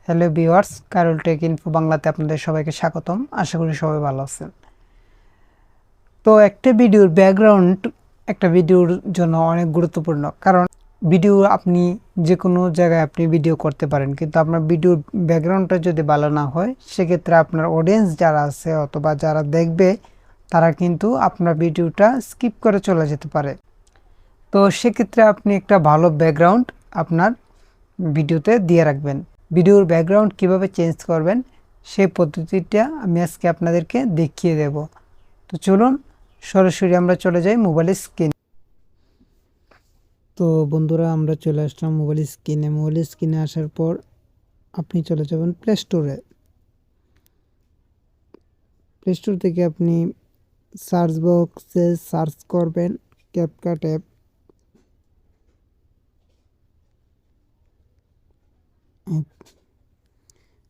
Hello viewers, কারুল tech info বাংলাতে আপনাদের সবাইকে স্বাগতম। আশা করি সবাই ভালো আছেন। তো একটা ভিডিওর ব্যাকগ্রাউন্ড একটা ভিডিওর জন্য অনেক গুরুত্বপূর্ণ, কারণ ভিডিও আপনি যে কোনো জায়গায় আপনি ভিডিও করতে পারেন, কিন্তু আপনার ভিডিওর ব্যাকগ্রাউন্ডটা যদি ভালো না হয় সেক্ষেত্রে আপনার অডিয়েন্স যারা আছে অথবা যারা দেখবে তারা কিন্তু আপনার ভিডিওটা স্কিপ করে চলে যেতে পারে। তো সেক্ষেত্রে আপনি একটা ভালো ব্যাকগ্রাউন্ড আপনার ভিডিওতে দিয়ে রাখবেন। ভিডিওর ব্যাকগ্রাউন্ড কিভাবে চেঞ্জ করবেন সেই পদ্ধতিটা আমি আজকে আপনাদেরকে দেখিয়ে দেব। তো চলুন সরাসরি আমরা চলে যাই মোবাইলের স্ক্রিনে। তো বন্ধুরা, আমরা চলে আসলাম মোবাইলের স্ক্রিনে আসার পর আপনি চলে যাবেন প্লে স্টোরে। প্লে স্টোর থেকে আপনি সার্চ বক্সে সার্চ করবেন ক্যাপকাট অ্যাপ।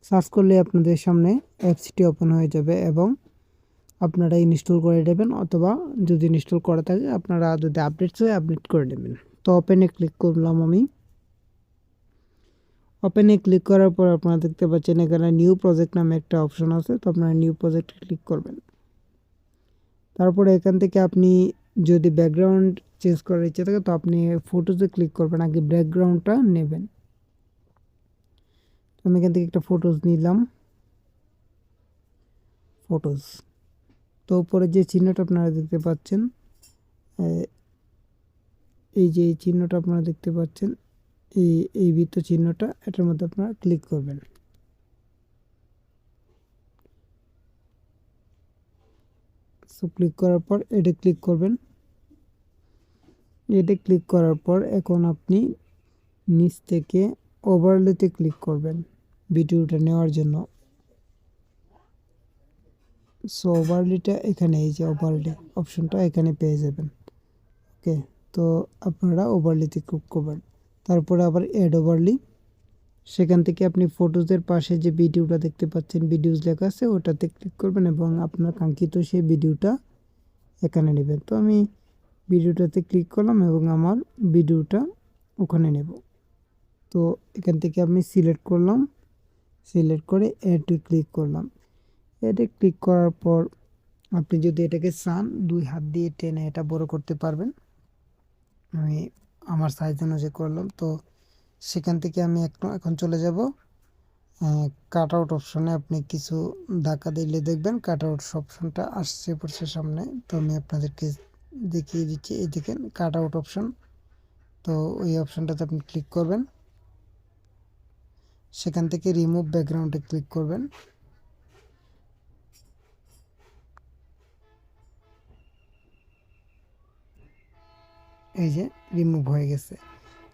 সার্চ করলে আপনাদের সামনে অ্যাপসটি ওপেন হয়ে যাবে এবং আপনারা ইনস্টল করে নেবেন, অথবা যদি ইনস্টল করা থাকে আপনারা যদি আপডেট হয় আপডেট করে নেবেন। তো ওপেনে ক্লিক করলাম আমি। ওপেনে ক্লিক করার পর আপনারা দেখতে পাচ্ছেন এখানে নিউ প্রজেক্ট নামে একটা অপশন আছে। তো আপনারা নিউ প্রজেক্টে ক্লিক করবেন। তারপরে এখান থেকে আপনি যদি ব্যাকগ্রাউন্ড চেঞ্জ করার ইচ্ছে থাকে তো আপনি ফটোজে ক্লিক করবেন, আগে ব্যাকগ্রাউন্ডটা নেবেন। আমি এখান থেকে একটা ফটোজ নিলাম, ফটোজ। তো উপরে যে চিহ্নটা আপনারা দেখতে পাচ্ছেন, এই যে এই চিহ্নটা আপনারা দেখতে পাচ্ছেন, এই বৃত্ত চিহ্নটা, এটার মধ্যে আপনারা ক্লিক করবেন। সো ক্লিক করার পর এটা ক্লিক করবেন। এটা ক্লিক করার পর এখন আপনি নিচ থেকে ওভারলেতে ক্লিক করবেন ভিডিওটা নেওয়ার জন্য। সো ওভারলেটা এখানে, এই যে ওভারলে অপশনটা এখানে পেয়ে যাবেন। ওকে, তো আপনারা ওভারলেতে ক্লিক করবেন। তারপরে আবার অ্যাড ওভারলি, সেখান থেকে আপনি ফটোজের পাশে যে ভিডিওটা দেখতে পাচ্ছেন, ভিডিওস লেখা আছে, ওটাতে ক্লিক করবেন এবং আপনার কাঙ্ক্ষিত সেই ভিডিওটা এখানে নেবেন। তো আমি ভিডিওটাতে ক্লিক করলাম এবং আমার ভিডিওটা ওখানে নেব। তো এখান থেকে আমি সিলেক্ট করলাম, সিলেক্ট করে অ্যাডে ক্লিক করলাম। অ্যাডে ক্লিক করার পর আপনি যদি এটাকে চান 2 হাত দিয়ে টেনে এটা বড় করতে পারবেন। আমি আমার সাইজ অনুযায়ী করলাম। তো সেখান থেকে আমি এখন চলে যাব কাট আউট অপশনে। আপনি কিছু ধাক্কা দিলে দেখবেন কাট আউট অপশনটা আসছে পড়ছে সামনে। তো আমি আপনাদেরকে দেখিয়ে দিচ্ছি, এই দেখেন কাট আউট অপশন। তো ওই অপশনটাতে আপনি ক্লিক করবেন, সেখান থেকে রিমুভ ব্যাকগ্রাউন্ডে ক্লিক করবেন। এই যে রিমুভ হয়ে গেছে।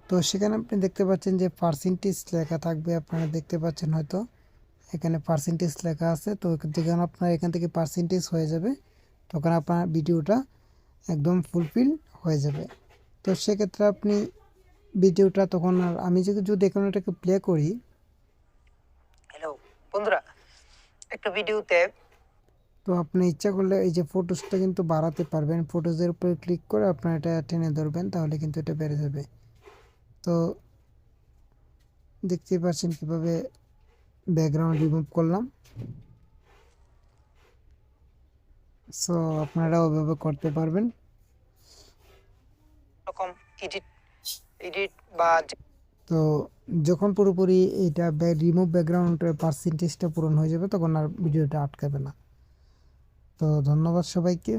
তো সেখানে আপনি দেখতে পাচ্ছেন যে পার্সেন্টেজ লেখা থাকবে, আপনারা দেখতে পাচ্ছেন হয়তো এখানে পার্সেন্টেজ লেখা আছে। তো যখন আপনার এখান থেকে পার্সেন্টেজ হয়ে যাবে তখন আপনার ভিডিওটা একদম ফুলফিল হয়ে যাবে। তো সেক্ষেত্রে আপনি ভিডিওটা তখন, আর আমি যদি এখন এটাকে প্লে করি, হ্যালো বন্ধুরা, একটা ভিডিওতে, তো আপনি ইচ্ছা করলে এই যে ফটোসটা কিন্তু বাড়াতে পারবেন। ফটোজের উপরে ক্লিক করে আপনার এটা টেনে ধরবেন, তাহলে কিন্তু এটা বেড়ে যাবে। তো দেখতেই পাচ্ছেন কিভাবে ব্যাকগ্রাউন্ড রিমুভ করলাম। সো আপনারা ওইভাবে করতে পারবেন। রকম এডিট বা, তো যখন পুরোপুরি এটা রিমুভ ব্যাকগ্রাউন্ডের পার্সেন্টেজটা পূরণ হয়ে যাবে তখন আর ভিডিওটা আটকাবে না। তো ধন্যবাদ সবাইকে।